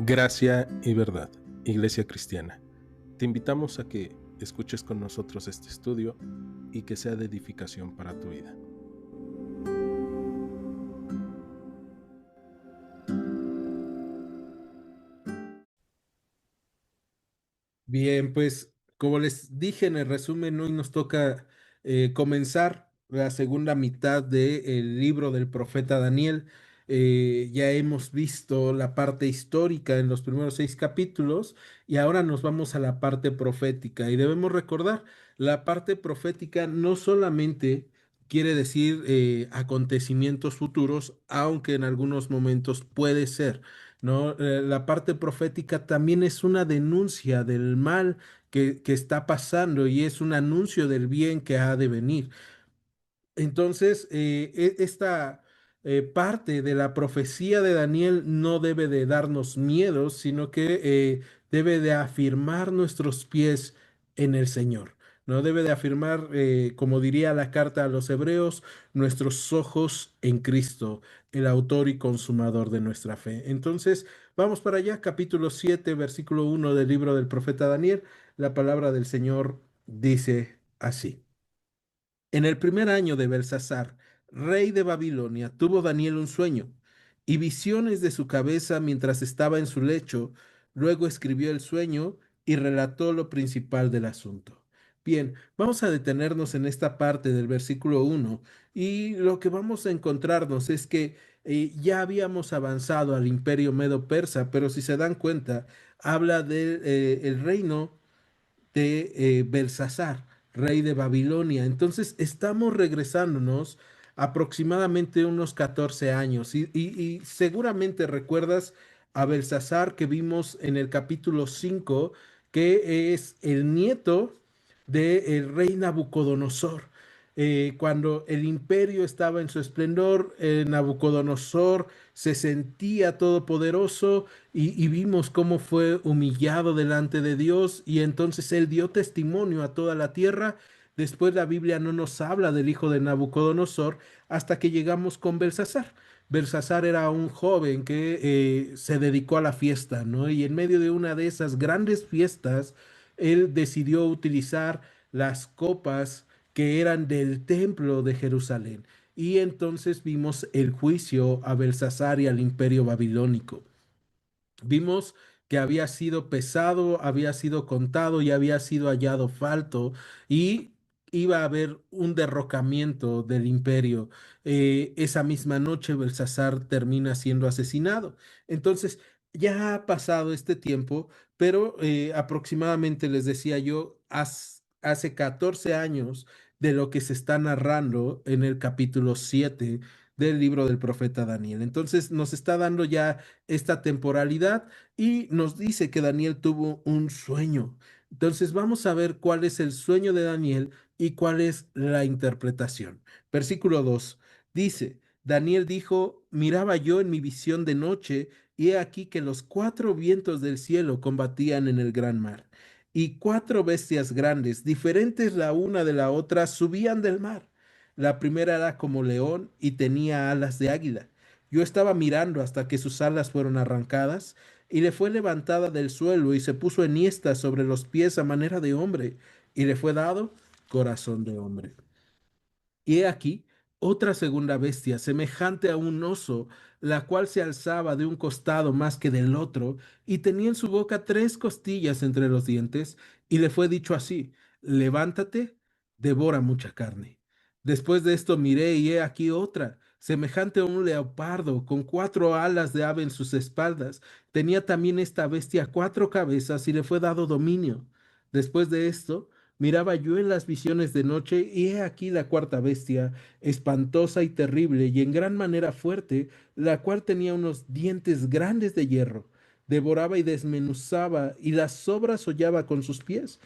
Gracia y verdad, Iglesia Cristiana. Te invitamos a que escuches con nosotros este estudio y que sea de edificación para tu vida. Bien, pues como les dije en el resumen, hoy nos toca comenzar la segunda mitad del libro del profeta Daniel. Ya hemos visto la parte histórica en los primeros 6 capítulos y ahora nos vamos a la parte profética. Y debemos recordar, la parte profética no solamente quiere decir acontecimientos futuros, aunque en algunos momentos puede ser. ¿No? La parte profética también es una denuncia del mal que está pasando y es un anuncio del bien que ha de venir. Entonces, esta parte de la profecía de Daniel no debe de darnos miedo, sino que debe de afirmar nuestros pies en el Señor. No debe de afirmar, como diría la carta a los hebreos, nuestros ojos en Cristo, el autor y consumador de nuestra fe. Entonces, vamos para allá, capítulo 7, versículo 1 del libro del profeta Daniel. La palabra del Señor dice así. En el primer año de Belsasar, rey de Babilonia, tuvo Daniel un sueño y visiones de su cabeza mientras estaba en su lecho. Luego escribió el sueño y relató lo principal del asunto. Bien, vamos a detenernos en esta parte del versículo 1 y lo que vamos a encontrarnos es que ya habíamos avanzado al imperio medo-persa, pero si se dan cuenta, habla del el reino de Belsasar, rey de Babilonia. Entonces estamos regresándonos aproximadamente unos 14 años y seguramente recuerdas a Belsasar que vimos en el capítulo 5, que es el nieto del rey Nabucodonosor. Cuando el imperio estaba en su esplendor, Nabucodonosor se sentía todopoderoso y vimos cómo fue humillado delante de Dios y entonces él dio testimonio a toda la tierra. Después la Biblia no nos habla del hijo de Nabucodonosor hasta que llegamos con Belsasar. Belsasar era un joven que se dedicó a la fiesta, ¿no? Y en medio de una de esas grandes fiestas, él decidió utilizar las copas que eran del templo de Jerusalén. Y entonces vimos el juicio a Belsasar y al imperio babilónico. Vimos que había sido pesado, había sido contado y había sido hallado falto y iba a haber un derrocamiento del imperio. Esa misma noche Belsasar termina siendo asesinado. Entonces, ya ha pasado este tiempo, pero aproximadamente les decía yo, hace 14 años de lo que se está narrando en el capítulo 7 del libro del profeta Daniel. Entonces, nos está dando ya esta temporalidad y nos dice que Daniel tuvo un sueño. Entonces vamos a ver cuál es el sueño de Daniel y cuál es la interpretación. Versículo 2 dice, Daniel dijo, miraba yo en mi visión de noche y he aquí que los 4 vientos del cielo combatían en el gran mar. Y 4 bestias grandes, diferentes la una de la otra, subían del mar. La primera era como león y tenía alas de águila. Yo estaba mirando hasta que sus alas fueron arrancadas, y le fue levantada del suelo y se puso enhiesta sobre los pies a manera de hombre, y le fue dado corazón de hombre. Y he aquí otra segunda bestia, semejante a un oso, la cual se alzaba de un costado más que del otro, y tenía en su boca 3 costillas entre los dientes, y le fue dicho así, levántate, devora mucha carne. Después de esto miré y he aquí otra, semejante a un leopardo, con 4 alas de ave en sus espaldas. Tenía también esta bestia 4 cabezas, y le fue dado dominio. Después de esto, miraba yo en las visiones de noche, y he aquí la cuarta bestia, espantosa y terrible, y en gran manera fuerte, la cual tenía unos dientes grandes de hierro. Devoraba y desmenuzaba, y las sobras hollaba con sus pies,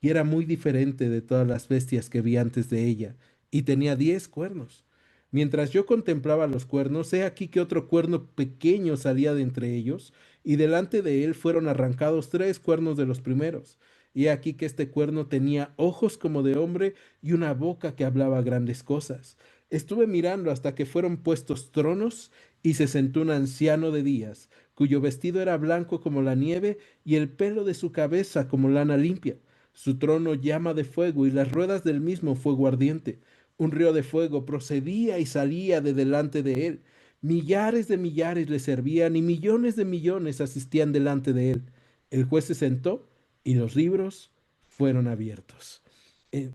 y era muy diferente de todas las bestias que vi antes de ella, y tenía 10 cuernos. Mientras yo contemplaba los cuernos, he aquí que otro cuerno pequeño salía de entre ellos, y delante de él fueron arrancados 3 cuernos de los primeros. Y he aquí que este cuerno tenía ojos como de hombre y una boca que hablaba grandes cosas. Estuve mirando hasta que fueron puestos tronos y se sentó un anciano de días, cuyo vestido era blanco como la nieve y el pelo de su cabeza como lana limpia. Su trono llama de fuego y las ruedas del mismo fuego ardiente. Un río de fuego procedía y salía de delante de él. Millares de millares le servían y millones de millones asistían delante de él. El juez se sentó y los libros fueron abiertos.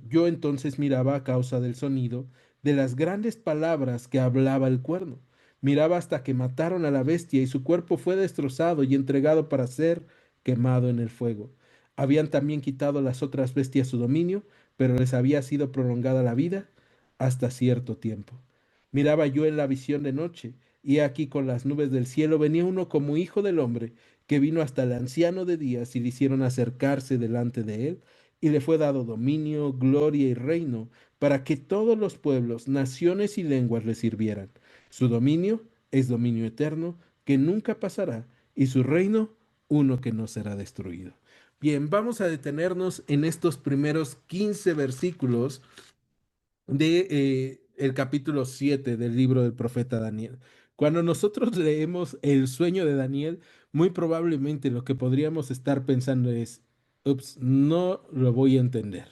Yo entonces miraba a causa del sonido de las grandes palabras que hablaba el cuerno. Miraba hasta que mataron a la bestia y su cuerpo fue destrozado y entregado para ser quemado en el fuego. Habían también quitado las otras bestias su dominio, pero les había sido prolongada la vida hasta cierto tiempo. Miraba yo en la visión de noche, y aquí con las nubes del cielo venía uno como hijo del hombre, que vino hasta el anciano de días y le hicieron acercarse delante de él, y le fue dado dominio, gloria y reino, para que todos los pueblos, naciones y lenguas le sirvieran. Su dominio es dominio eterno, que nunca pasará, y su reino uno que no será destruido. Bien, vamos a detenernos en estos primeros 15 versículos de el capítulo 7 del libro del profeta Daniel. Cuando nosotros leemos el sueño de Daniel, muy probablemente lo que podríamos estar pensando es, ups, no lo voy a entender,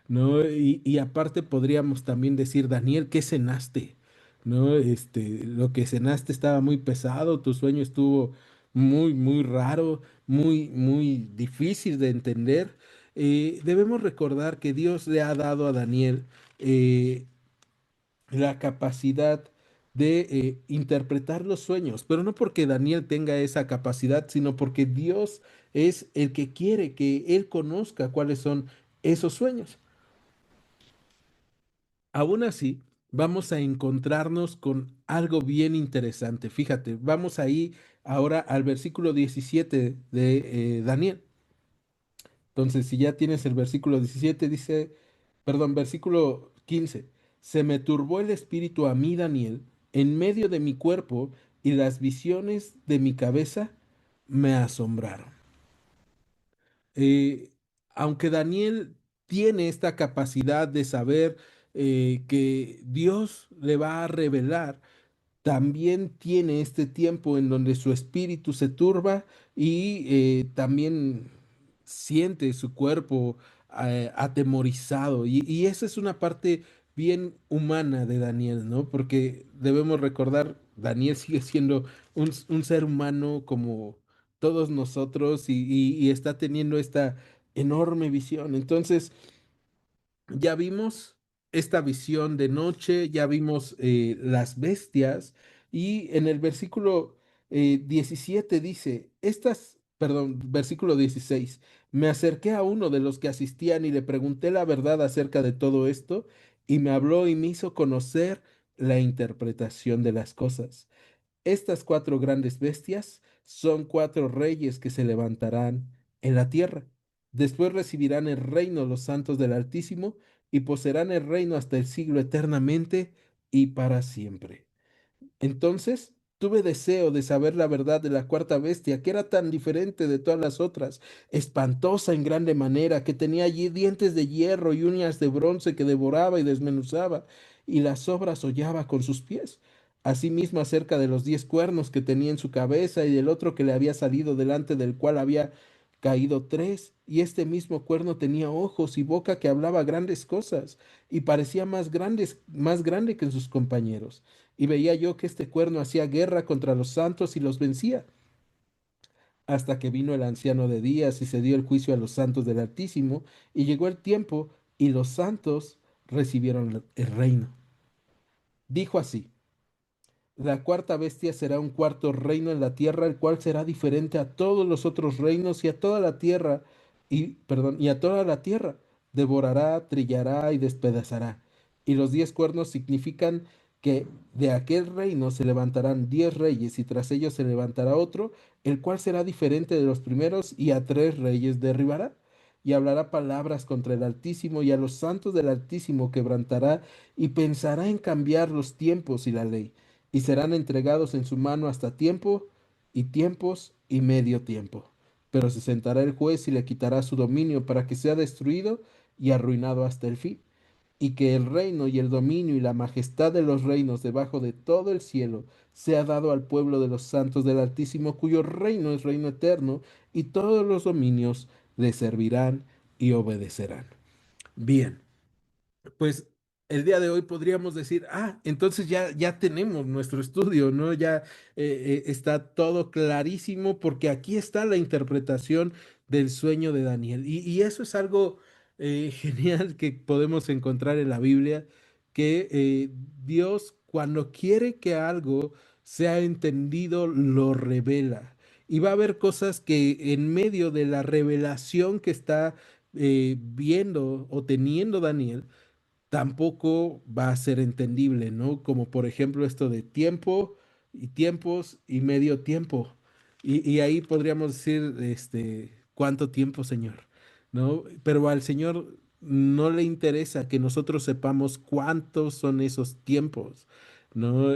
¿no? Y aparte podríamos también decir, Daniel, ¿qué cenaste? ¿No? Lo que cenaste estaba muy pesado, tu sueño estuvo muy raro, muy difícil de entender. Debemos recordar que Dios le ha dado a Daniel eh, la capacidad de interpretar los sueños, pero no porque Daniel tenga esa capacidad, sino porque Dios es el que quiere que él conozca cuáles son esos sueños. Aún así, vamos a encontrarnos con algo bien interesante. Fíjate, vamos ahí ahora al versículo 17 de Daniel. Entonces, si ya tienes el versículo 17, dice, perdón, versículo 15, se me turbó el espíritu a mí, Daniel, en medio de mi cuerpo, y las visiones de mi cabeza me asombraron. Eh, Aunque Daniel tiene esta capacidad de saber que Dios le va a revelar, también tiene este tiempo en donde su espíritu se turba y también siente su cuerpo atemorizado. Y esa es una parte bien humana de Daniel, ¿no? Porque debemos recordar, Daniel sigue siendo un ser humano como todos nosotros y está teniendo esta enorme visión. Entonces, ya vimos esta visión de noche, ya vimos las bestias y en el versículo 17 dice, perdón, versículo 16, me acerqué a uno de los que asistían y le pregunté la verdad acerca de todo esto y me habló y me hizo conocer la interpretación de las cosas. Estas cuatro grandes bestias son cuatro reyes que se levantarán en la tierra. Después recibirán el reino los santos del Altísimo y poseerán el reino hasta el siglo eternamente y para siempre. Entonces tuve deseo de saber la verdad de la cuarta bestia, que era tan diferente de todas las otras, espantosa en grande manera, que tenía allí dientes de hierro y uñas de bronce que devoraba y desmenuzaba, y las sobras hollaba con sus pies. Asimismo, acerca de los 10 cuernos que tenía en su cabeza y del otro que le había salido delante del cual había caído tres, y este mismo cuerno tenía ojos y boca que hablaba grandes cosas, y parecía más grande que sus compañeros. Y veía yo que este cuerno hacía guerra contra los santos y los vencía, hasta que vino el anciano de días y se dio el juicio a los santos del Altísimo, y llegó el tiempo, y los santos recibieron el reino. Dijo así: la cuarta bestia será un cuarto reino en la tierra, el cual será diferente a todos los otros reinos y a toda la tierra, y a toda la tierra devorará, trillará y despedazará. Y los 10 cuernos significan que de aquel reino se levantarán 10 reyes y tras ellos se levantará otro, el cual será diferente de los primeros y a 3 reyes derribará. Y hablará palabras contra el Altísimo y a los santos del Altísimo quebrantará y pensará en cambiar los tiempos y la ley y serán entregados en su mano hasta tiempo y tiempos y medio tiempo. Pero se sentará el juez y le quitará su dominio para que sea destruido y arruinado hasta el fin. y que el reino y el dominio y la majestad de los reinos debajo de todo el cielo sea dado al pueblo de los santos del Altísimo, cuyo reino es reino eterno, y todos los dominios le servirán y obedecerán. Bien, pues el día de hoy podríamos decir, entonces ya tenemos nuestro estudio, ¿no? Ya está todo clarísimo porque aquí está la interpretación del sueño de Daniel. Y eso es algo genial que podemos encontrar en la Biblia, que Dios cuando quiere que algo sea entendido, lo revela. Y va a haber cosas que en medio de la revelación que está viendo o teniendo Daniel, tampoco va a ser entendible, ¿no? Como por ejemplo esto de tiempo y tiempos y medio tiempo. Y ahí podríamos decir, ¿cuánto tiempo, Señor? ¿No? Pero al Señor no le interesa que nosotros sepamos cuántos son esos tiempos, ¿no?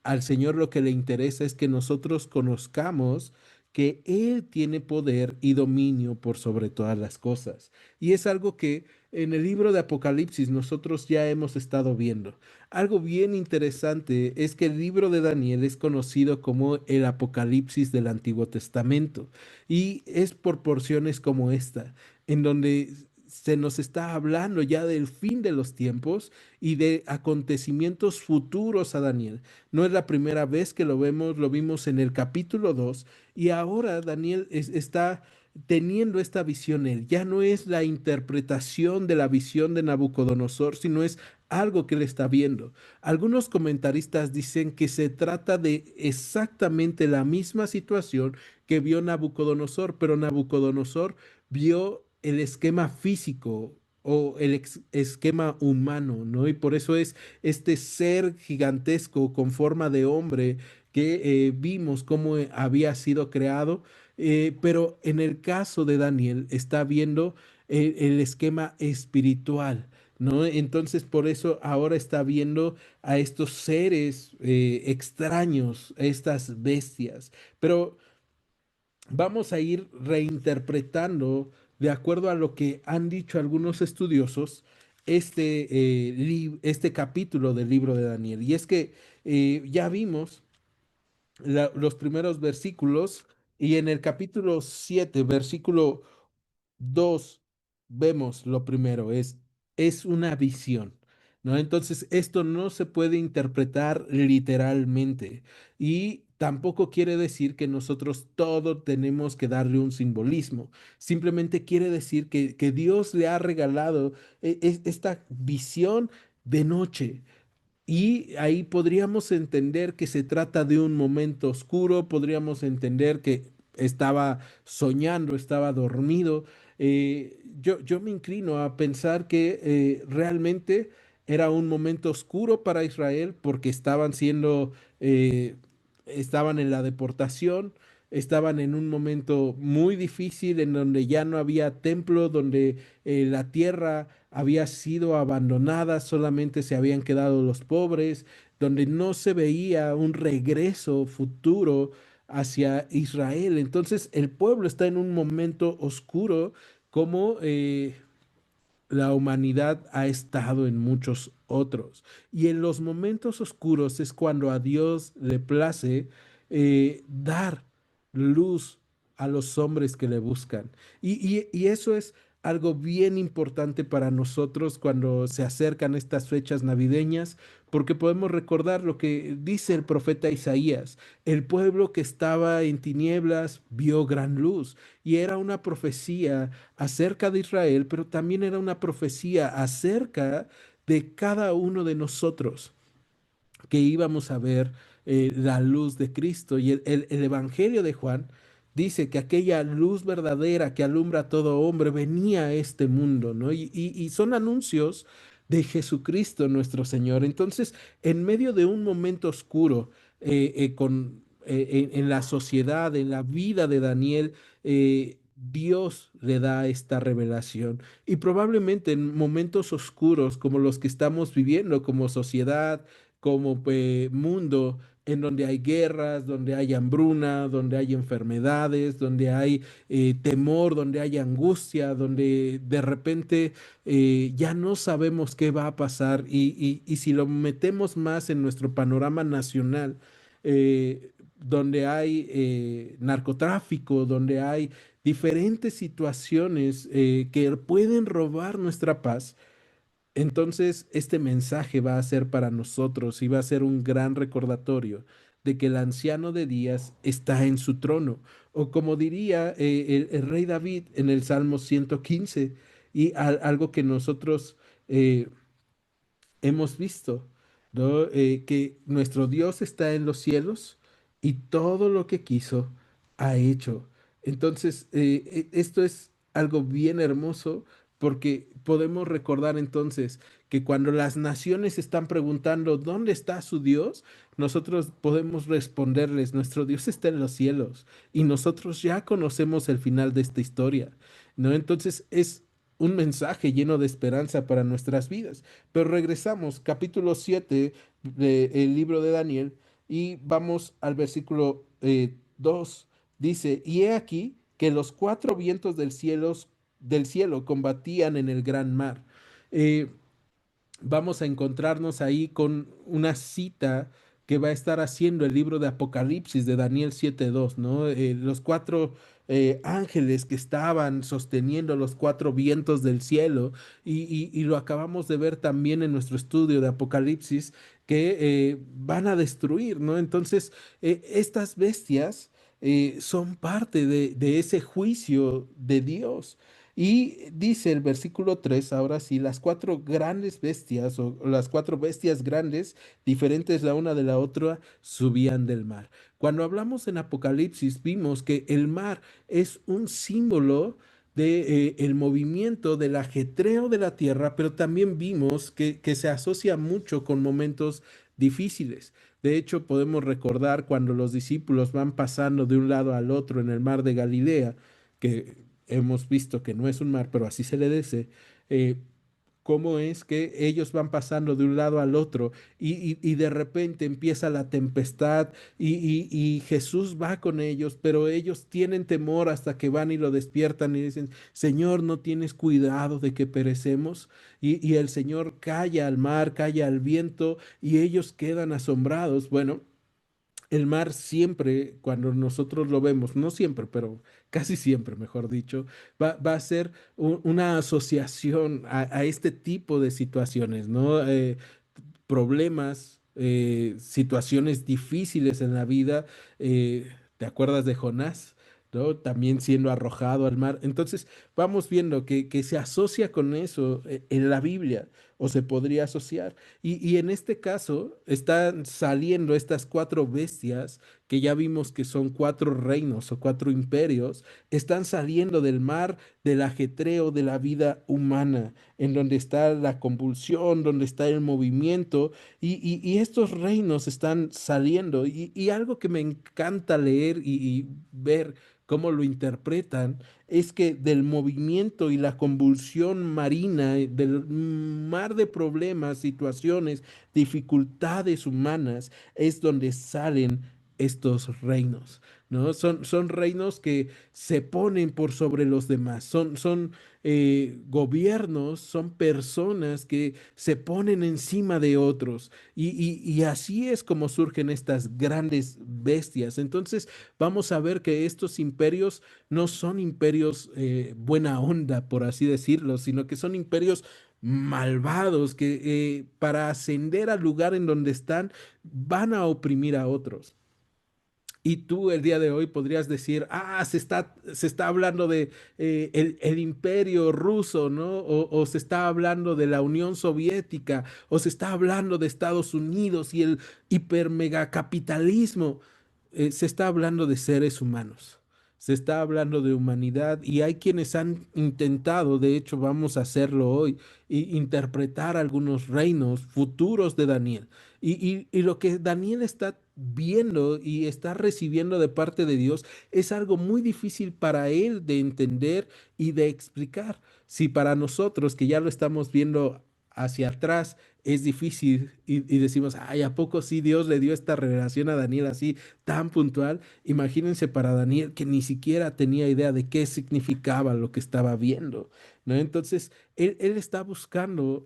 Al Señor lo que le interesa es que nosotros conozcamos que Él tiene poder y dominio por sobre todas las cosas. Y es algo que en el libro de Apocalipsis nosotros ya hemos estado viendo. Algo bien interesante es que el libro de Daniel es conocido como el Apocalipsis del Antiguo Testamento y es por porciones como esta, en donde se nos está hablando ya del fin de los tiempos y de acontecimientos futuros a Daniel. No es la primera vez que lo vemos, lo vimos en el capítulo 2 y ahora Daniel está teniendo esta visión él. Ya no es la interpretación de la visión de Nabucodonosor, sino es algo que él está viendo. Algunos comentaristas dicen que se trata de exactamente la misma situación que vio Nabucodonosor, pero Nabucodonosor vio el esquema físico o el esquema humano, ¿no? Y por eso es este ser gigantesco con forma de hombre que vimos cómo había sido creado, pero en el caso de Daniel está viendo el esquema espiritual, ¿no? Entonces por eso ahora está viendo a estos seres extraños, estas bestias. Pero vamos a ir reinterpretando, de acuerdo a lo que han dicho algunos estudiosos, este capítulo del libro de Daniel. Y es que ya vimos los primeros versículos y en el capítulo 7 versículo 2 vemos lo primero, es una visión, ¿no? Entonces, esto no se puede interpretar literalmente y tampoco quiere decir que nosotros todo tenemos que darle un simbolismo. Simplemente quiere decir que Dios le ha regalado esta visión de noche. Y ahí podríamos entender que se trata de un momento oscuro, podríamos entender que estaba soñando, estaba dormido. Yo me inclino a pensar que realmente era un momento oscuro para Israel porque estaban en la deportación, estaban en un momento muy difícil en donde ya no había templo, donde la tierra había sido abandonada, solamente se habían quedado los pobres, donde no se veía un regreso futuro hacia Israel. Entonces el pueblo está en un momento oscuro como la humanidad ha estado en muchos otros. Y en los momentos oscuros es cuando a Dios le place dar luz a los hombres que le buscan. Y eso es algo bien importante para nosotros cuando se acercan estas fechas navideñas, porque podemos recordar lo que dice el profeta Isaías: el pueblo que estaba en tinieblas vio gran luz. Y era una profecía acerca de Israel, pero también era una profecía acerca de cada uno de nosotros que íbamos a ver la luz de Cristo. Y el Evangelio de Juan dice que aquella luz verdadera que alumbra a todo hombre venía a este mundo, ¿no? Y son anuncios de Jesucristo nuestro Señor. Entonces, en medio de un momento oscuro, en la sociedad, en la vida de Daniel, Dios le da esta revelación. Y probablemente en momentos oscuros como los que estamos viviendo como sociedad, como mundo en donde hay guerras, donde hay hambruna, donde hay enfermedades, donde hay temor, donde hay angustia, donde de repente ya no sabemos qué va a pasar y si lo metemos más en nuestro panorama nacional, donde hay narcotráfico, donde hay diferentes situaciones que pueden robar nuestra paz, entonces este mensaje va a ser para nosotros y va a ser un gran recordatorio de que el anciano de días está en su trono, o como diría el rey David en el Salmo 115, y algo que nosotros eh, hemos visto, ¿no? Que nuestro Dios está en los cielos y todo lo que quiso ha hecho. Entonces, esto es algo bien hermoso porque podemos recordar entonces que cuando las naciones están preguntando ¿dónde está su Dios? Nosotros podemos responderles, nuestro Dios está en los cielos y nosotros ya conocemos el final de esta historia, ¿no? Entonces es un mensaje lleno de esperanza para nuestras vidas. Pero regresamos, capítulo 7 del libro de Daniel, y vamos al versículo 2. Dice, y he aquí que los cuatro vientos del cielo combatían en el gran mar. Eh, Vamos a encontrarnos ahí con una cita que va a estar haciendo el libro de Apocalipsis de Daniel 7:2, ¿no? Los cuatro ángeles que estaban sosteniendo los cuatro vientos del cielo, y lo acabamos de ver también en nuestro estudio de Apocalipsis, que van a destruir, ¿no? Entonces, estas bestias son parte de ese juicio de Dios. Y dice el versículo 3 ahora sí, las cuatro grandes bestias o las cuatro bestias grandes, diferentes la una de la otra, subían del mar. Cuando hablamos en Apocalipsis, vimos que el mar es un símbolo de el movimiento del ajetreo de la tierra, pero también vimos que se asocia mucho con momentos difíciles. De hecho, podemos recordar cuando los discípulos van pasando de un lado al otro en el mar de Galilea, que hemos visto que no es un mar, pero así se le dice, eh, cómo es que ellos van pasando de un lado al otro y de repente empieza la tempestad y Jesús va con ellos, pero ellos tienen temor hasta que van y lo despiertan y dicen, Señor, ¿no tienes cuidado de que perecemos? Y el Señor calla al mar, calla al viento y ellos quedan asombrados. Bueno, el mar siempre, cuando nosotros lo vemos, no siempre, pero casi siempre, mejor dicho, va a ser una asociación a este tipo de situaciones, ¿no? Problemas, situaciones difíciles en la vida. ¿Te acuerdas de Jonás? ¿No? También siendo arrojado al mar. Entonces, vamos viendo que se asocia con eso en la Biblia, o se podría asociar. Y en este caso, están saliendo estas cuatro bestias, que ya vimos que son cuatro reinos o cuatro imperios, están saliendo del mar, del ajetreo de la vida humana, en donde está la convulsión, donde está el movimiento, y estos reinos están saliendo. Y algo que me encanta leer y ver cómo lo interpretan es que del movimiento y la convulsión marina, del mar de problemas, situaciones, dificultades humanas, es donde salen estos reinos, ¿no? Son reinos que se ponen por sobre los demás, son gobiernos, son personas que se ponen encima de otros, y así es como surgen estas grandes bestias. Entonces vamos a ver que estos imperios no son imperios buena onda, por así decirlo, sino que son imperios malvados que para ascender al lugar en donde están van a oprimir a otros. Y tú el día de hoy podrías decir, se está hablando de el imperio ruso, ¿no? O se está hablando de la Unión Soviética, o se está hablando de Estados Unidos y el hipermegacapitalismo. Se está hablando de seres humanos, se está hablando de humanidad, y hay quienes han intentado, de hecho vamos a hacerlo hoy, interpretar algunos reinos futuros de Daniel. Y lo que Daniel está viendo y está recibiendo de parte de Dios es algo muy difícil para él de entender y de explicar. Si para nosotros, que ya lo estamos viendo hacia atrás, es difícil y decimos, ay, ¿a poco sí Dios le dio esta revelación a Daniel así tan puntual? Imagínense para Daniel que ni siquiera tenía idea de qué significaba lo que estaba viendo, ¿no? Entonces, él está buscando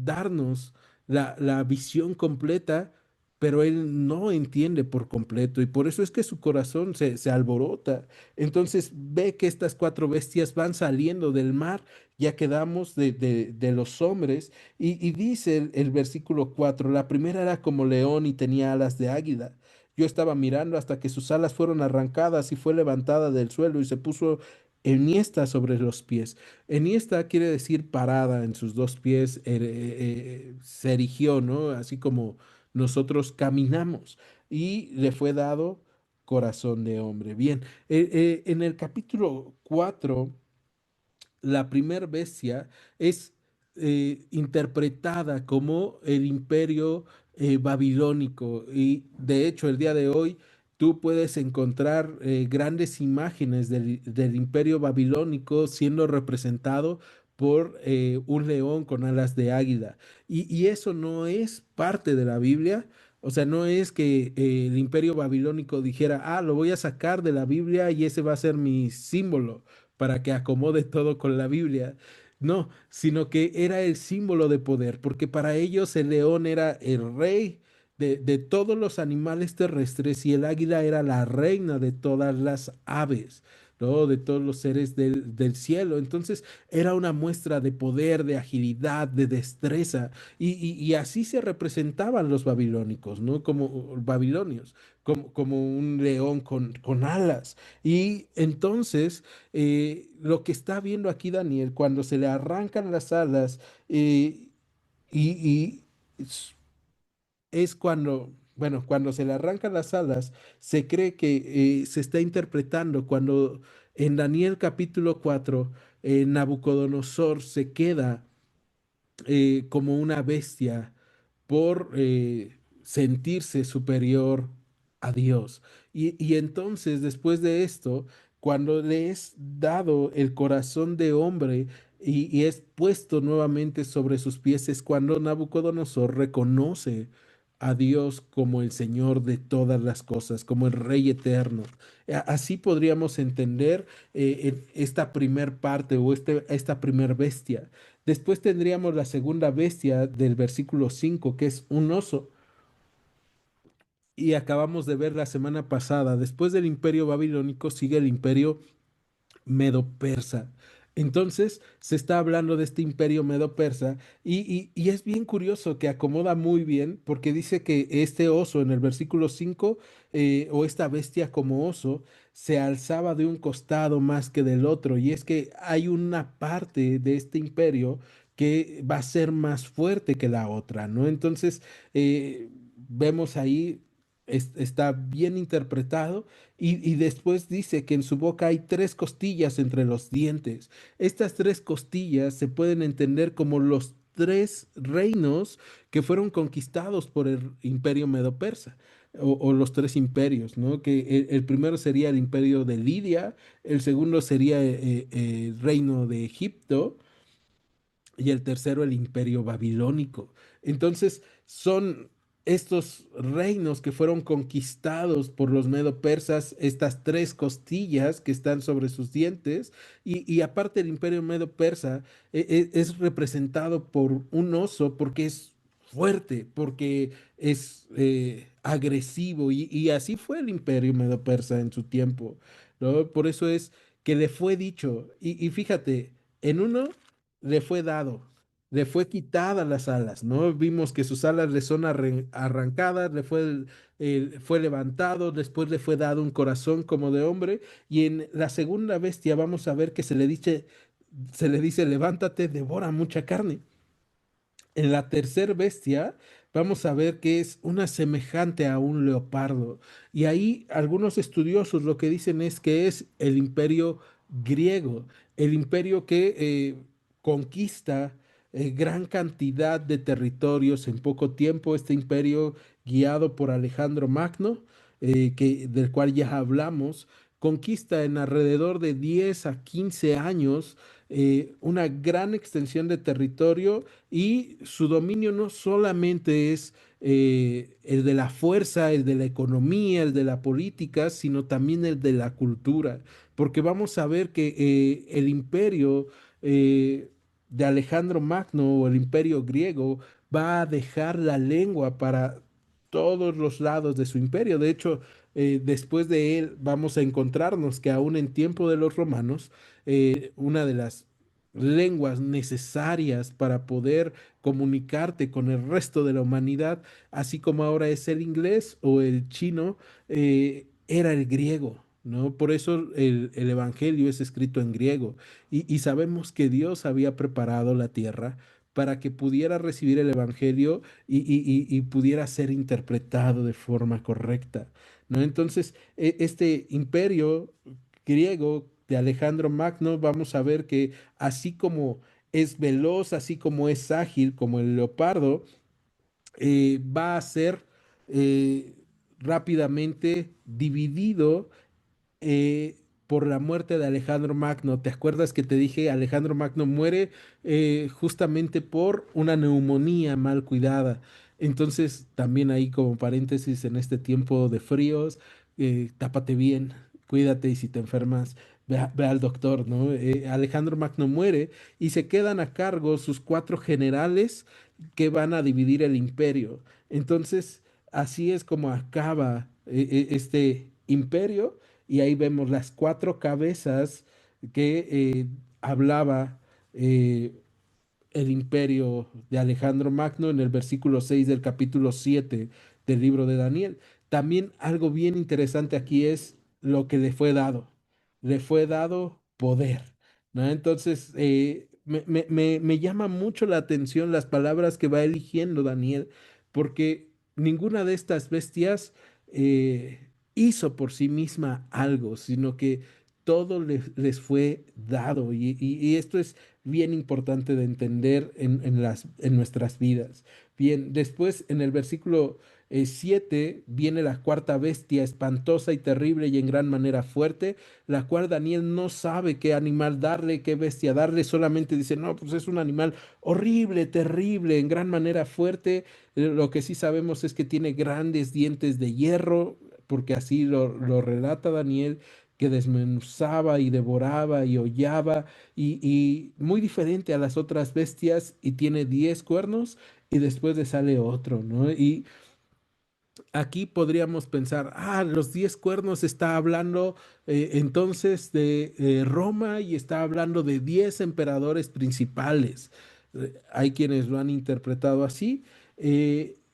darnos la visión completa, pero él no entiende por completo y por eso es que su corazón se alborota. Entonces ve que estas cuatro bestias van saliendo del mar, ya quedamos de los hombres, y dice el versículo 4: la primera era como león y tenía alas de águila. Yo estaba mirando hasta que sus alas fueron arrancadas y fue levantada del suelo y se puso enhiesta sobre los pies. Enhiesta quiere decir parada en sus dos pies, se erigió, ¿no? Así como nosotros caminamos y le fue dado corazón de hombre. Bien, en el capítulo 4 la primer bestia es interpretada como el imperio babilónico y de hecho el día de hoy tú puedes encontrar grandes imágenes del imperio babilónico siendo representado por un león con alas de águila y eso no es parte de la Biblia. O sea, no es que el imperio babilónico dijera, ah, lo voy a sacar de la Biblia y ese va a ser mi símbolo para que acomode todo con la Biblia. No, sino que era el símbolo de poder, porque para ellos el león era el rey de todos los animales terrestres y el águila era la reina de todas las aves, ¿no? De todos los seres del cielo. Entonces era una muestra de poder, de agilidad, de destreza, y así se representaban los babilónicos, ¿no? Como babilonios, como un león con alas. Y entonces lo que está viendo aquí Daniel, cuando se le arrancan las alas, y es es cuando, bueno, cuando se le arrancan las alas, se cree que se está interpretando cuando en Daniel capítulo 4 Nabucodonosor se queda como una bestia por sentirse superior a Dios. Y entonces, después de esto, cuando le es dado el corazón de hombre y es puesto nuevamente sobre sus pies, es cuando Nabucodonosor reconoce a Dios como el Señor de todas las cosas, como el Rey eterno. Así podríamos entender esta primer parte o esta primer bestia. Después tendríamos la segunda bestia del versículo 5 que es un oso. Y acabamos de ver la semana pasada, después del imperio babilónico sigue el imperio medo-persa. Entonces se está hablando de este imperio medo-persa y es bien curioso que acomoda muy bien porque dice que este oso en el versículo 5 o esta bestia como oso se alzaba de un costado más que del otro y es que hay una parte de este imperio que va a ser más fuerte que la otra, ¿no? Entonces vemos ahí, está bien interpretado y después dice que en su boca hay tres costillas entre los dientes. Estas tres costillas se pueden entender como los tres reinos que fueron conquistados por el imperio medo-persa. O los tres imperios, ¿no? Que el primero sería el imperio de Lidia, el segundo sería el reino de Egipto, y el tercero el imperio babilónico. Entonces son estos reinos que fueron conquistados por los medo-persas, estas tres costillas que están sobre sus dientes, y aparte el imperio medo-persa es representado por un oso porque es fuerte, porque es agresivo, y así fue el imperio medo-persa en su tiempo, ¿no? Por eso es que le fue dicho, y fíjate, en uno le fue dado, le fue quitadas las alas, ¿no? Vimos que sus alas le son arrancadas, fue levantado, después le fue dado un corazón como de hombre, y en la segunda bestia vamos a ver que se le dice, levántate, devora mucha carne. En la tercer bestia vamos a ver que es una semejante a un leopardo. Y ahí algunos estudiosos lo que dicen es que es el imperio griego, el imperio que conquista gran cantidad de territorios en poco tiempo. Este imperio guiado por Alejandro Magno, del cual ya hablamos, conquista en alrededor de 10 a 15 años una gran extensión de territorio y su dominio no solamente es el de la fuerza, el de la economía, el de la política, sino también el de la cultura, porque vamos a ver que el imperio de Alejandro Magno o el imperio griego va a dejar la lengua para todos los lados de su imperio. De hecho, después de él vamos a encontrarnos que aún en tiempo de los romanos, una de las lenguas necesarias para poder comunicarte con el resto de la humanidad, así como ahora es el inglés o el chino, era el griego. ¿No? Por eso el Evangelio es escrito en griego y sabemos que Dios había preparado la tierra para que pudiera recibir el Evangelio y pudiera ser interpretado de forma correcta, ¿no? Entonces, este imperio griego de Alejandro Magno, vamos a ver que así como es veloz, así como es ágil, como el leopardo, va a ser eh, rápidamente dividido por la muerte de Alejandro Magno. ¿Te acuerdas que te dije Alejandro Magno muere justamente por una neumonía mal cuidada? Entonces, también ahí como paréntesis, en este tiempo de fríos, tápate bien, cuídate y si te enfermas, ve al doctor, ¿no? Alejandro Magno muere y se quedan a cargo sus cuatro generales que van a dividir el imperio. Entonces, así es como acaba este imperio y ahí vemos las cuatro cabezas que hablaba eh, el imperio de Alejandro Magno en el versículo 6 del capítulo 7 del libro de Daniel. También algo bien interesante aquí es lo que le fue dado. Le fue dado poder, ¿no? Entonces, me llama mucho la atención las palabras que va eligiendo Daniel, porque ninguna de estas bestias hizo por sí misma algo, sino que todo les fue dado. Y esto es bien importante de entender en nuestras vidas. Bien, después en el versículo 7 viene la cuarta bestia, espantosa y terrible y en gran manera fuerte, la cual Daniel no sabe qué animal darle, qué bestia darle, solamente dice, no, pues es un animal horrible, terrible, en gran manera fuerte. Lo que sí sabemos es que tiene grandes dientes de hierro, porque así lo relata Daniel, que desmenuzaba y devoraba y hollaba y muy diferente a las otras bestias y tiene 10 cuernos y después le sale otro, ¿no? Y aquí podríamos pensar, los 10 cuernos está hablando entonces de Roma y está hablando de 10 emperadores principales. Hay quienes lo han interpretado así.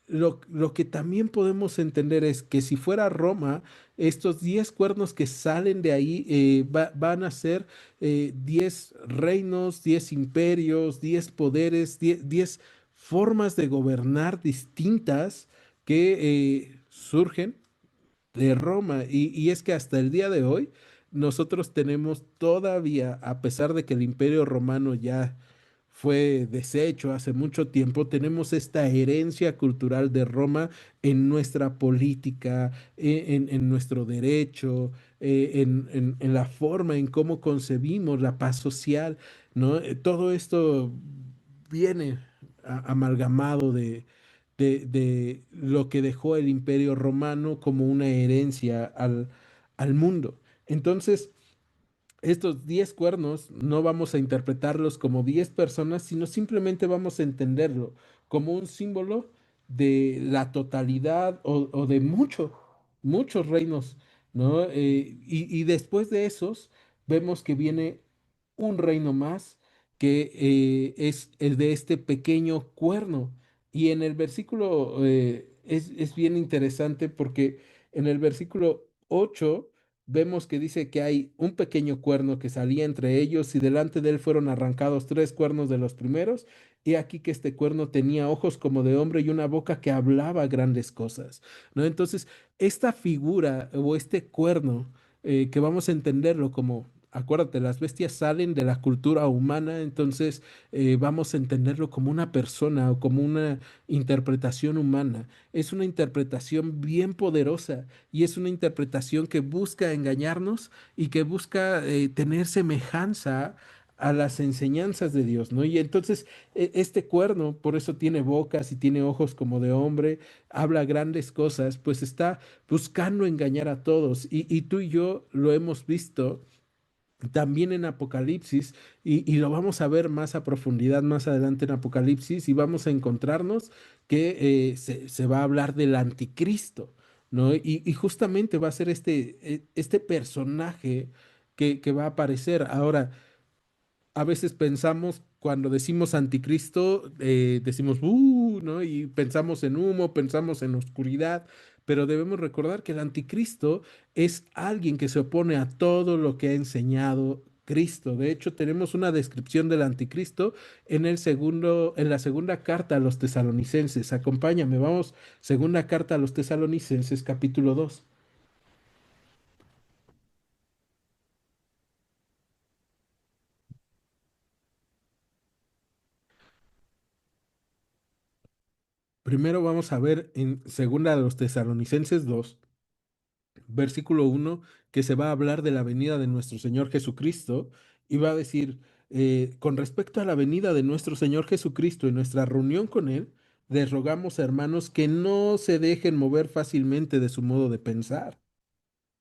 Lo que también podemos entender es que si fuera Roma, estos 10 cuernos que salen de ahí van a ser 10 reinos, 10 imperios, 10 poderes, 10 formas de gobernar distintas que surgen de Roma. Y es que hasta el día de hoy nosotros tenemos todavía, a pesar de que el Imperio Romano ya fue deshecho hace mucho tiempo, tenemos esta herencia cultural de Roma en nuestra política, en nuestro derecho, en la forma en cómo concebimos la paz social, ¿no? Todo esto viene amalgamado de lo que dejó el Imperio Romano como una herencia al mundo. Entonces, estos 10 cuernos no vamos a interpretarlos como 10 personas, sino simplemente vamos a entenderlo como un símbolo de la totalidad o de muchos reinos, ¿no? Y después de esos, vemos que viene un reino más, que es el de este pequeño cuerno. Y en el versículo es bien interesante porque en el versículo 8 vemos que dice que hay un pequeño cuerno que salía entre ellos y delante de él fueron arrancados tres cuernos de los primeros. Y aquí que este cuerno tenía ojos como de hombre y una boca que hablaba grandes cosas, ¿no? Entonces, esta figura o este cuerno, que vamos a entenderlo como Acuérdate, las bestias salen de la cultura humana, entonces vamos a entenderlo como una persona o como una interpretación humana. Es una interpretación bien poderosa y es una interpretación que busca engañarnos y que busca tener semejanza a las enseñanzas de Dios, ¿no? Y entonces este cuerno, por eso tiene bocas y tiene ojos como de hombre, habla grandes cosas, pues está buscando engañar a todos. Y tú y yo lo hemos visto también en Apocalipsis y lo vamos a ver más a profundidad más adelante en Apocalipsis y vamos a encontrarnos que se va a hablar del anticristo, ¿no? Y justamente va a ser este personaje que va a aparecer. Ahora, a veces pensamos, cuando decimos anticristo, decimos, ¿no? Y pensamos en humo, pensamos en oscuridad, pero debemos recordar que el anticristo es alguien que se opone a todo lo que ha enseñado Cristo. De hecho, tenemos una descripción del anticristo en la segunda carta a los tesalonicenses. Acompáñame, vamos, segunda carta a los tesalonicenses, capítulo 2. Primero vamos a ver en segunda de los tesalonicenses 2 versículo 1, que se va a hablar de la venida de nuestro Señor Jesucristo y va a decir, con respecto a la venida de nuestro Señor Jesucristo y nuestra reunión con Él, les rogamos, hermanos, que no se dejen mover fácilmente de su modo de pensar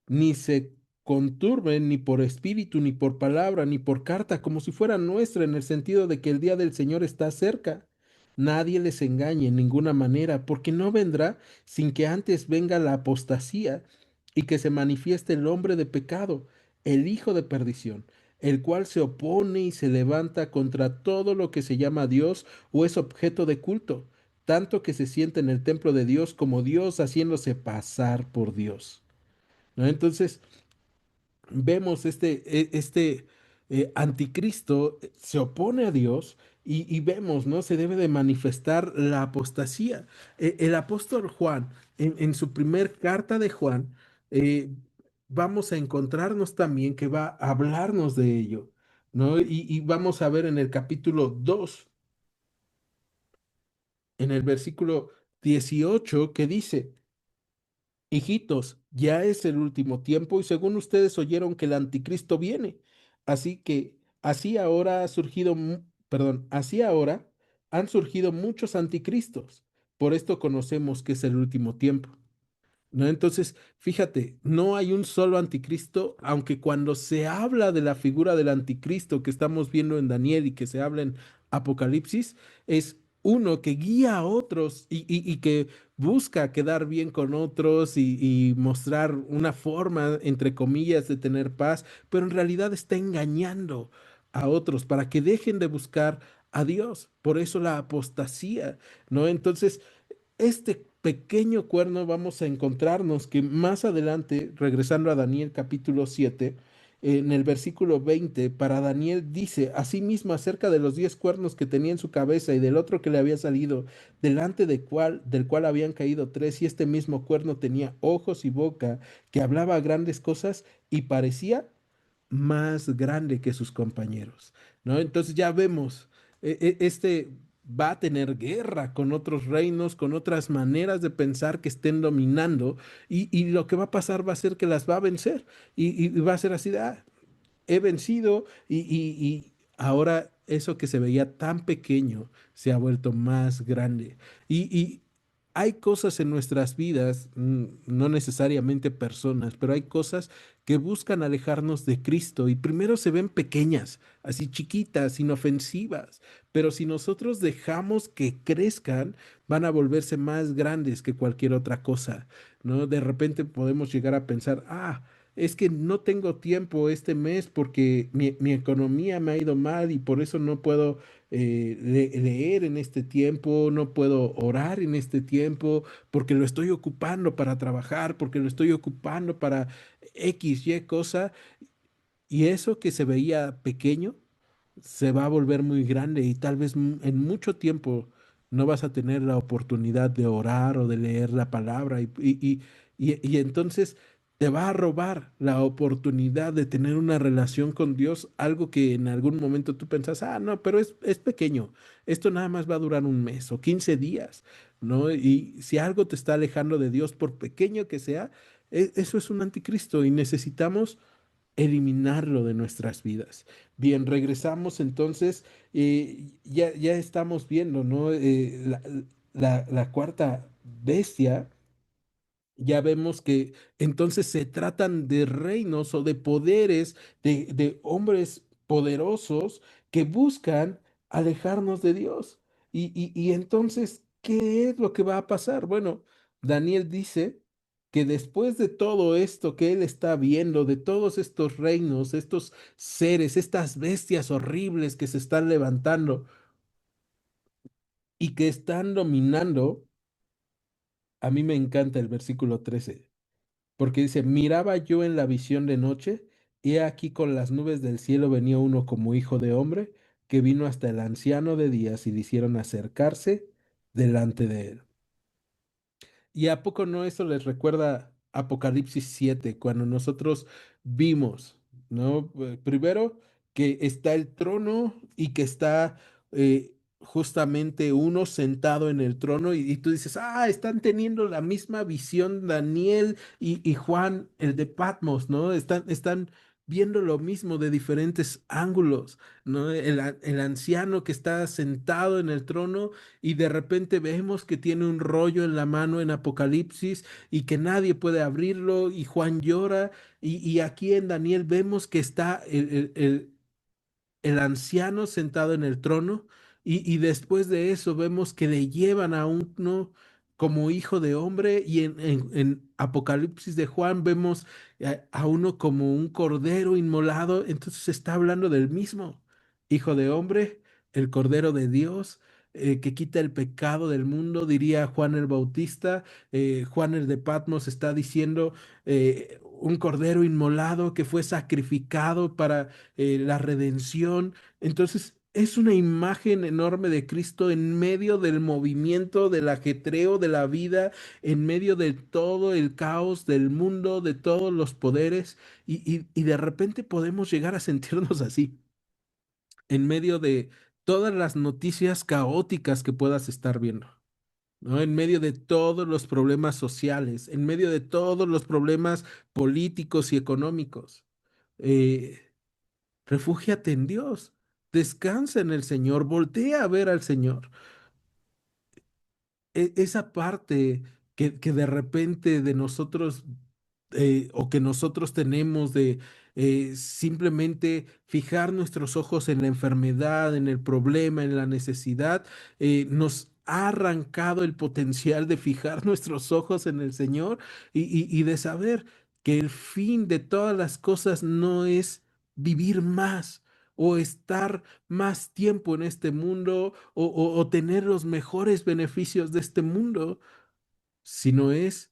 ni se conturben ni por espíritu, ni por palabra, ni por carta, como si fuera nuestra, en el sentido de que el día del Señor está cerca. Nadie les engañe en ninguna manera, porque no vendrá sin que antes venga la apostasía y que se manifieste el hombre de pecado, el hijo de perdición, el cual se opone y se levanta contra todo lo que se llama Dios o es objeto de culto, tanto que se siente en el templo de Dios como Dios haciéndose pasar por Dios. ¿No? Entonces, vemos anticristo se opone a Dios y vemos, ¿no? Se debe de manifestar la apostasía. El apóstol Juan, en su primer carta de Juan, eh, vamos a encontrarnos también que va a hablarnos de ello, ¿no? Y vamos a ver en el capítulo 2 en el versículo 18 que dice, hijitos, ya es el último tiempo y según ustedes oyeron que el anticristo viene. Así que así ahora ha surgido, perdón, así ahora han surgido muchos anticristos. Por esto conocemos que es el último tiempo. ¿No? Entonces, fíjate, no hay un solo anticristo, aunque cuando se habla de la figura del anticristo que estamos viendo en Daniel y que se habla en Apocalipsis, es uno que guía a otros y que busca quedar bien con otros y mostrar una forma, entre comillas, de tener paz, pero en realidad está engañando a otros para que dejen de buscar a Dios. Por eso la apostasía, ¿no? Entonces, este pequeño cuerno vamos a encontrarnos que más adelante, regresando a Daniel capítulo 7, en el versículo 20, para Daniel dice, asimismo acerca de los 10 cuernos que tenía en su cabeza y del otro que le había salido, del cual habían caído tres, y este mismo cuerno tenía ojos y boca, que hablaba grandes cosas y parecía más grande que sus compañeros, ¿no? Entonces ya vemos, este va a tener guerra con otros reinos, con otras maneras de pensar que estén dominando, y lo que va a pasar va a ser que las va a vencer, y va a ser así, de, he vencido, y ahora eso que se veía tan pequeño se ha vuelto más grande. Y hay cosas en nuestras vidas, no necesariamente personas, pero hay cosas que buscan alejarnos de Cristo y primero se ven pequeñas, así chiquitas, inofensivas, pero si nosotros dejamos que crezcan, van a volverse más grandes que cualquier otra cosa, ¿no? De repente podemos llegar a pensar, es que no tengo tiempo este mes porque mi economía me ha ido mal y por eso no puedo leer en este tiempo, no puedo orar en este tiempo, porque lo estoy ocupando para trabajar, porque lo estoy ocupando para X, Y cosa, y eso que se veía pequeño se va a volver muy grande y tal vez en mucho tiempo no vas a tener la oportunidad de orar o de leer la palabra y entonces te va a robar la oportunidad de tener una relación con Dios, algo que en algún momento tú pensás, ah, no, pero es pequeño, esto nada más va a durar un mes o 15 días, ¿no? Y si algo te está alejando de Dios, por pequeño que sea, eso es un anticristo y necesitamos eliminarlo de nuestras vidas. Bien, regresamos entonces, ya estamos viendo, ¿no? La cuarta bestia, ya vemos que entonces se tratan de reinos o de poderes, de hombres poderosos que buscan alejarnos de Dios. Y entonces, ¿qué es lo que va a pasar? Bueno, Daniel dice que después de todo esto que él está viendo, de todos estos reinos, estos seres, estas bestias horribles que se están levantando y que están dominando, a mí me encanta el versículo 13. Porque dice, miraba yo en la visión de noche, y he aquí con las nubes del cielo venía uno como hijo de hombre, que vino hasta el anciano de días y le hicieron acercarse delante de él. ¿Y a poco no eso les recuerda Apocalipsis 7 cuando nosotros vimos, ¿no? Primero que está el trono y que está justamente uno sentado en el trono y tú dices, ah, están teniendo la misma visión Daniel y Juan, el de Patmos, ¿no? Están viendo lo mismo de diferentes ángulos, ¿no? El anciano que está sentado en el trono y de repente vemos que tiene un rollo en la mano en Apocalipsis y que nadie puede abrirlo y Juan llora y aquí en Daniel vemos que está el anciano sentado en el trono y después de eso vemos que le llevan a uno como hijo de hombre y en Apocalipsis de Juan vemos a uno como un cordero inmolado, entonces se está hablando del mismo hijo de hombre, el cordero de Dios. Que quita el pecado del mundo, diría Juan el Bautista. Juan el de Patmos está diciendo un cordero inmolado que fue sacrificado para la redención. Entonces, es una imagen enorme de Cristo en medio del movimiento, del ajetreo de la vida, en medio de todo el caos del mundo, de todos los poderes, y de repente podemos llegar a sentirnos así, en medio de todas las noticias caóticas que puedas estar viendo. ¿No? En medio de todos los problemas sociales, en medio de todos los problemas políticos y económicos. Eh, Refúgiate en Dios, descansa en el Señor, voltea a ver al Señor. Esa parte que de repente de nosotros o que nosotros tenemos de simplemente fijar nuestros ojos en la enfermedad, en el problema, en la necesidad, nos ha arrancado el potencial de fijar nuestros ojos en el Señor y de saber que el fin de todas las cosas no es vivir más o estar más tiempo en este mundo o tener los mejores beneficios de este mundo, sino es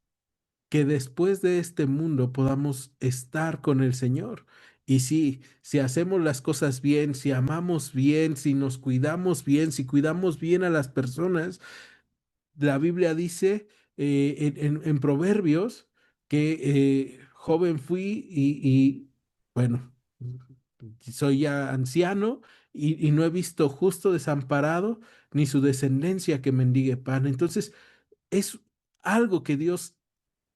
que después de este mundo podamos estar con el Señor. Y sí, si hacemos las cosas bien, si amamos bien, si nos cuidamos bien, si cuidamos bien a las personas, la Biblia dice en Proverbios que joven fui bueno, soy ya anciano y no he visto justo desamparado ni su descendencia que mendigue pan. Entonces, es algo que Dios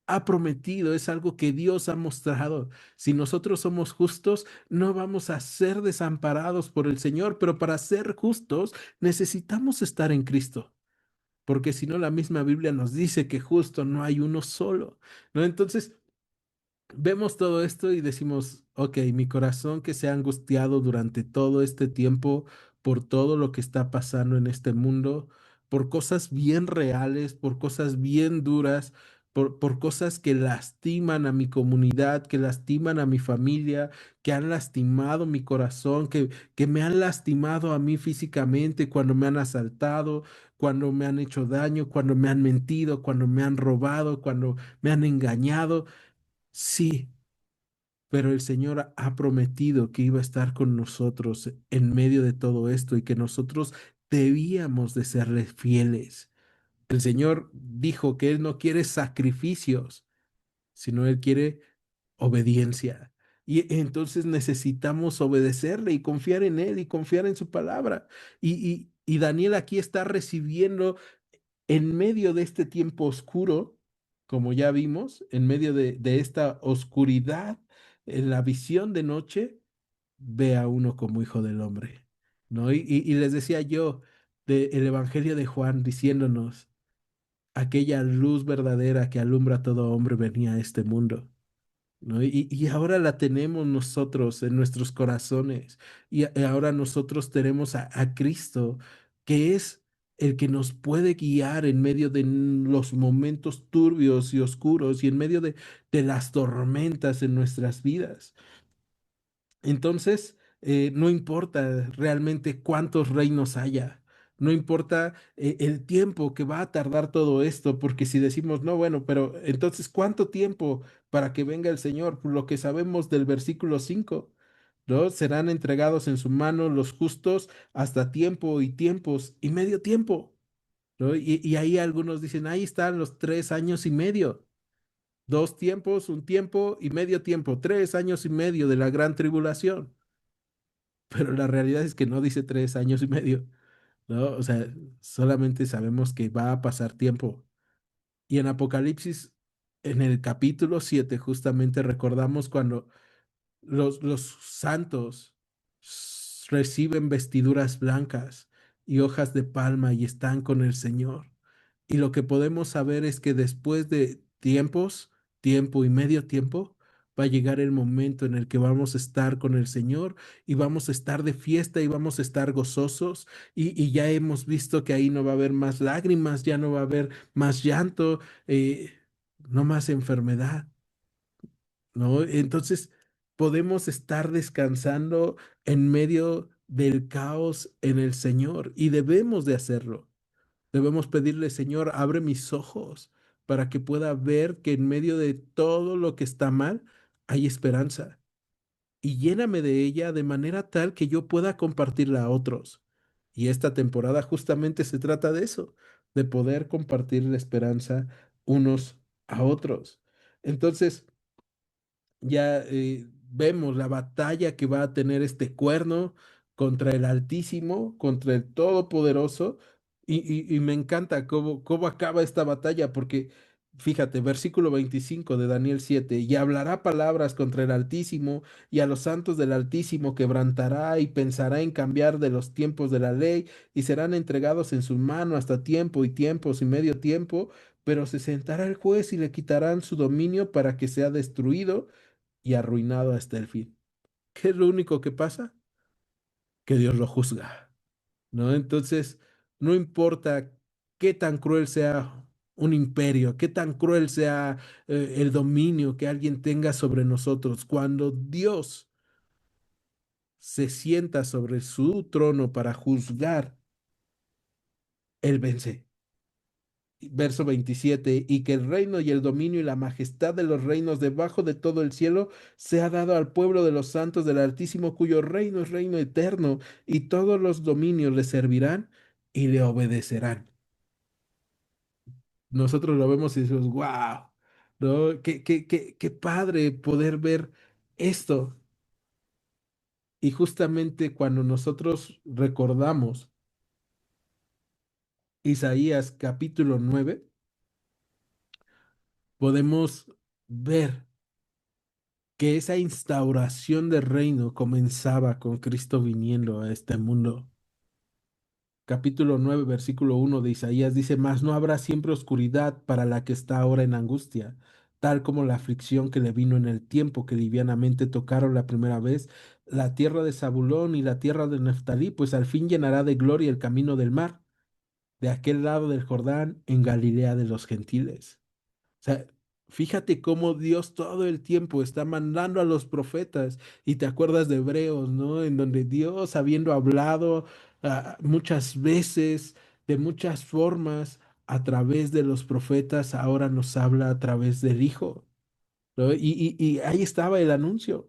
ha prometido, es algo que Dios ha mostrado. Si nosotros somos justos, no vamos a ser desamparados por el Señor, pero para ser justos necesitamos estar en Cristo, porque si no, la misma Biblia nos dice que justo no hay uno solo, ¿no? Entonces, vemos todo esto y decimos, ok, mi corazón que se ha angustiado durante todo este tiempo por todo lo que está pasando en este mundo, por cosas bien reales, por cosas bien duras, por cosas que lastiman a mi comunidad, que lastiman a mi familia, que han lastimado mi corazón, que me han lastimado a mí físicamente cuando me han asaltado, cuando me han hecho daño, cuando me han mentido, cuando me han robado, cuando me han engañado. Sí, pero el Señor ha prometido que iba a estar con nosotros en medio de todo esto y que nosotros debíamos de serle fieles. El Señor dijo que Él no quiere sacrificios, sino Él quiere obediencia. Y entonces necesitamos obedecerle y confiar en Él y confiar en su palabra. Y Daniel aquí está recibiendo en medio de este tiempo oscuro, como ya vimos, en medio de esta oscuridad, en la visión de noche, ve a uno como hijo del hombre, ¿no? Y les decía yo del Evangelio de Juan diciéndonos, aquella luz verdadera que alumbra a todo hombre venía a este mundo. ¿No? Y ahora la tenemos nosotros en nuestros corazones y ahora nosotros tenemos a Cristo, que es el que nos puede guiar en medio de los momentos turbios y oscuros y en medio de las tormentas en nuestras vidas. Entonces, no importa realmente cuántos reinos haya, no importa el tiempo que va a tardar todo esto, porque si decimos, no, bueno, pero entonces, ¿cuánto tiempo para que venga el Señor? Por lo que sabemos del versículo 5, ¿no? Serán entregados en su mano los justos hasta tiempo y tiempos y medio tiempo, ¿no? Y ahí algunos dicen, ahí están los 3 años y medio. 2 tiempos, un tiempo y medio tiempo, 3 años y medio de la gran tribulación. Pero la realidad es que no dice 3 años y medio, ¿no? O sea, solamente sabemos que va a pasar tiempo. Y en Apocalipsis, en el capítulo 7 justamente recordamos cuando los santos reciben vestiduras blancas y hojas de palma y están con el Señor. Y lo que podemos saber es que después de tiempos, tiempo y medio tiempo, va a llegar el momento en el que vamos a estar con el Señor y vamos a estar de fiesta y vamos a estar gozosos. Y ya hemos visto que ahí no va a haber más lágrimas, ya no va a haber más llanto, no más enfermedad, ¿no? Entonces podemos estar descansando en medio del caos en el Señor y debemos de hacerlo. Debemos pedirle, Señor, abre mis ojos para que pueda ver que en medio de todo lo que está mal hay esperanza y lléname de ella de manera tal que yo pueda compartirla a otros. Y esta temporada justamente se trata de eso, de poder compartir la esperanza unos a otros. Entonces, ya vemos la batalla que va a tener este cuerno contra el Altísimo, contra el Todopoderoso, y me encanta cómo acaba esta batalla, porque fíjate, versículo 25 de Daniel 7, y hablará palabras contra el Altísimo, y a los santos del Altísimo quebrantará y pensará en cambiar de los tiempos de la ley, y serán entregados en su mano hasta tiempo y tiempos y medio tiempo, pero se sentará el juez y le quitarán su dominio para que sea destruido y arruinado hasta el fin. ¿Qué es lo único que pasa? Que Dios lo juzga, ¿no? Entonces, no importa qué tan cruel sea un imperio, qué tan cruel sea el dominio que alguien tenga sobre nosotros, cuando Dios se sienta sobre su trono para juzgar, Él vence. Verso 27, y que el reino y el dominio y la majestad de los reinos debajo de todo el cielo sea dado al pueblo de los santos del Altísimo, cuyo reino es reino eterno, y todos los dominios le servirán y le obedecerán. Nosotros lo vemos y decimos, wow, ¿no? Qué padre poder ver esto. Y justamente cuando nosotros recordamos Isaías capítulo 9 podemos ver que esa instauración de reino comenzaba con Cristo viniendo a este mundo. Capítulo 9 versículo 1 de Isaías dice, mas no habrá siempre oscuridad para la que está ahora en angustia, tal como la aflicción que le vino en el tiempo que livianamente tocaron la primera vez la tierra de Zabulón y la tierra de Neftalí, pues al fin llenará de gloria el camino del mar, de aquel lado del Jordán, en Galilea de los gentiles. O sea, fíjate cómo Dios todo el tiempo está mandando a los profetas y te acuerdas de Hebreos, ¿no? En donde Dios, habiendo hablado muchas veces, de muchas formas, a través de los profetas, ahora nos habla a través del Hijo, ¿no? Y ahí estaba el anuncio.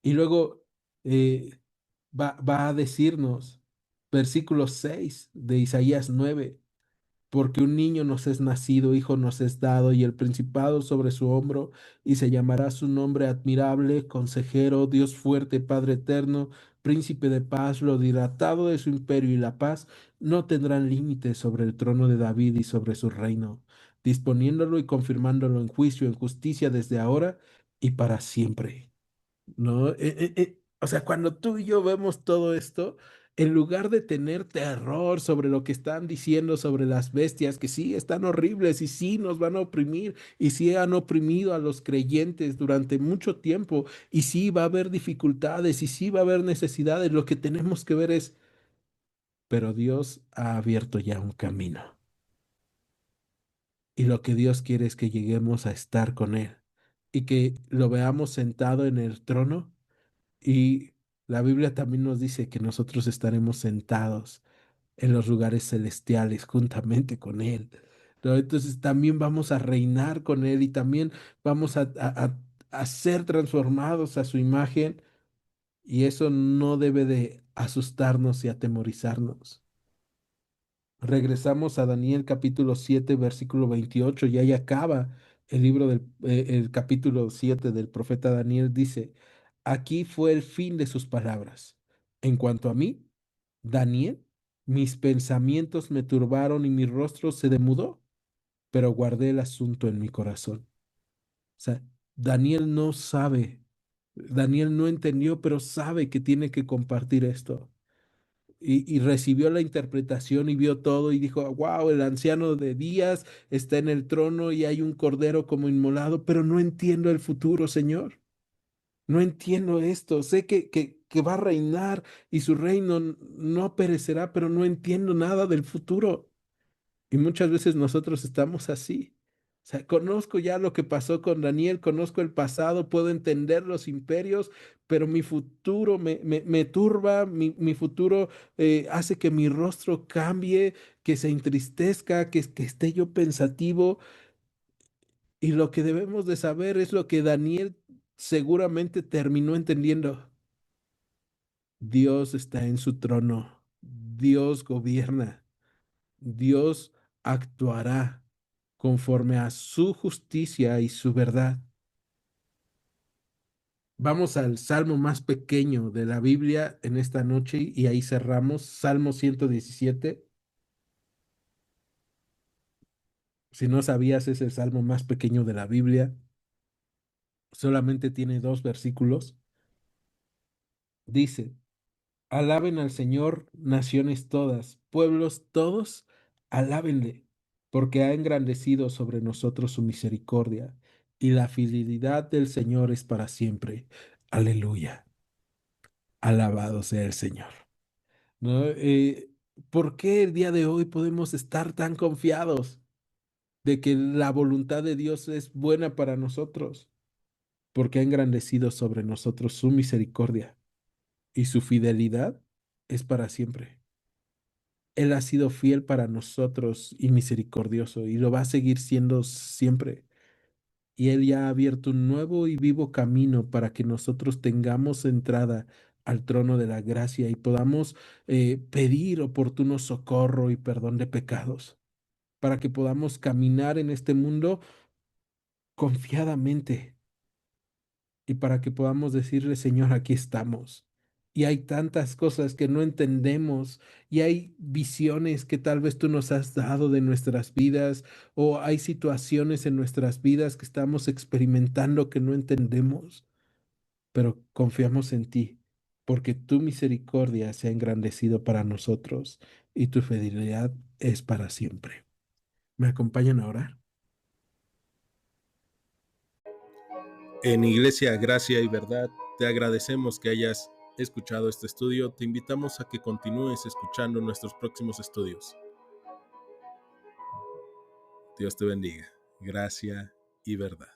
Y luego eh, va a decirnos, versículo 6 de Isaías 9. porque un niño nos es nacido, hijo nos es dado, y el principado sobre su hombro, y se llamará su nombre admirable, consejero, Dios fuerte, Padre eterno, príncipe de paz. Lo dilatado de su imperio y la paz no tendrán límites sobre el trono de David y sobre su reino, disponiéndolo y confirmándolo en juicio, en justicia desde ahora y para siempre. ¿No? O sea, cuando tú y yo vemos todo esto, en lugar de tener terror sobre lo que están diciendo sobre las bestias, que sí están horribles y sí nos van a oprimir y sí han oprimido a los creyentes durante mucho tiempo y sí va a haber dificultades y sí va a haber necesidades, lo que tenemos que ver es, pero Dios ha abierto ya un camino y lo que Dios quiere es que lleguemos a estar con Él y que lo veamos sentado en el trono. Y la Biblia también nos dice que nosotros estaremos sentados en los lugares celestiales juntamente con Él, ¿no? Entonces también vamos a reinar con Él y también vamos a ser transformados a su imagen, y eso no debe de asustarnos y atemorizarnos. Regresamos a Daniel capítulo 7 versículo 28, y ahí acaba el libro el capítulo 7 del profeta Daniel. Dice, aquí fue el fin de sus palabras. En cuanto a mí, Daniel, mis pensamientos me turbaron y mi rostro se demudó, pero guardé el asunto en mi corazón. O sea, Daniel no sabe, Daniel no entendió, pero sabe que tiene que compartir esto. Y recibió la interpretación y vio todo y dijo, wow, el anciano de días está en el trono y hay un cordero como inmolado, pero no entiendo el futuro, Señor. No entiendo esto. Sé que va a reinar y su reino no perecerá, pero no entiendo nada del futuro. Y muchas veces nosotros estamos así. O sea, conozco ya lo que pasó con Daniel, conozco el pasado, puedo entender los imperios, pero mi futuro me turba, mi futuro hace que mi rostro cambie, que se entristezca, que esté yo pensativo. Y lo que debemos de saber es lo que Daniel seguramente terminó entendiendo. Dios está en su trono, Dios gobierna. Dios actuará conforme a su justicia y su verdad. Vamos al salmo más pequeño de la Biblia en esta noche y ahí cerramos. Salmo 117. Si no sabías, es el salmo más pequeño de la Biblia. Solamente tiene 2 versículos. Dice, alaben al Señor naciones todas, pueblos todos, alábenle, porque ha engrandecido sobre nosotros su misericordia, y la fidelidad del Señor es para siempre. Aleluya. Alabado sea el Señor. ¿No? ¿Por qué el día de hoy podemos estar tan confiados de que la voluntad de Dios es buena para nosotros? Porque ha engrandecido sobre nosotros su misericordia, y su fidelidad es para siempre. Él ha sido fiel para nosotros y misericordioso, y lo va a seguir siendo siempre. Y Él ya ha abierto un nuevo y vivo camino para que nosotros tengamos entrada al trono de la gracia y podamos pedir oportuno socorro y perdón de pecados, para que podamos caminar en este mundo confiadamente, y para que podamos decirle, Señor, aquí estamos. Y hay tantas cosas que no entendemos, y hay visiones que tal vez tú nos has dado de nuestras vidas, o hay situaciones en nuestras vidas que estamos experimentando que no entendemos, pero confiamos en ti, porque tu misericordia se ha engrandecido para nosotros y tu fidelidad es para siempre. ¿Me acompañan a orar? En Iglesia Gracia y Verdad, te agradecemos que hayas escuchado este estudio. Te invitamos a que continúes escuchando nuestros próximos estudios. Dios te bendiga. Gracia y verdad.